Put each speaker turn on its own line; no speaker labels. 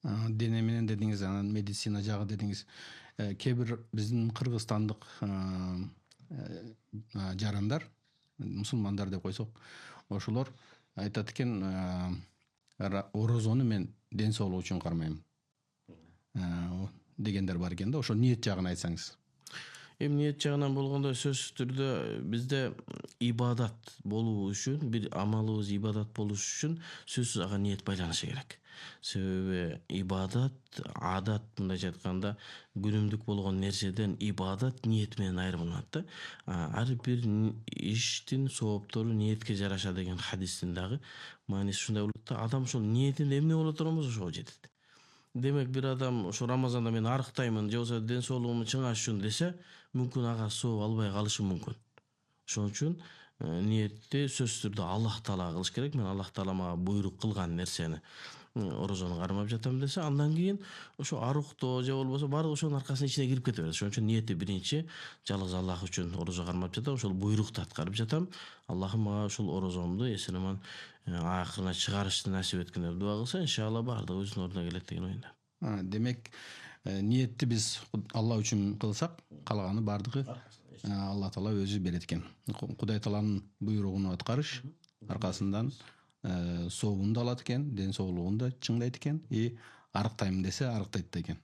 Дене менен дедиңиз, анан медицина жагы дедиңиз. Кээ бир биздин кыргызстандык жарандар, мусулмандар деп койсок, ошолор айтат экен, орозону мен ден соолук үчүн кармайм дегендер бар экен да. Ошо ниет жагын айтсаңыз.
Эми ниет жагынан болгондо сөзсүз түрдө бизде ибадат болуу үчүн, бир амалыбыз ибадат болуш үчүн сөзсүз ага ниет байланышы керек. Себеби ибадат, адат, мындайча айтканда күнүмдүк болгон нерседен ибадат ниет менен айырмаланат да. Ар бир иштин сооптору ниетке жараша деген хадистин дагы мааниси ушундай болот да. Адам ошол ниетинде эмне боло турганбы ошого жетет. Демек бир адам ошо Рамазанда мен арыктаймын же болбосо ден соолугумду чыңаш үчүн десе, мүмкүн ага сооп албай калышы мүмкүн. Ошон үчүн ниетти сөзсүз түрдө Аллах Таалага кылыш керек. Мен Аллах Таала мага буйрук кылган нерсени, орозону кармап жатам десе, андан кийин ошо аруктоо же болбосо баардыгы ошонун аркасында ичине кирип кете берет. Ошон үчүн ниети биринчи жалгыз Аллах үчүн орозо кармап жатам, ошол буйрукту аткарып жатам. Аллахым мага ушул орозомду эсен аман акырына чыгарышты насип эткин деп дуа кылса, иншалла баардыгы өзүнүн ордуна келет деген оюнда.
Демек, ниетти биз Алла үчүн кылсак, калганы баардыгы Алла Таала өзү берет экен. Кудай Тааланын буйругун аткарыш аркасынан сообун да алат экен, ден соолугун да чыңдайт экен, арыктайм десе арыктайт да экен.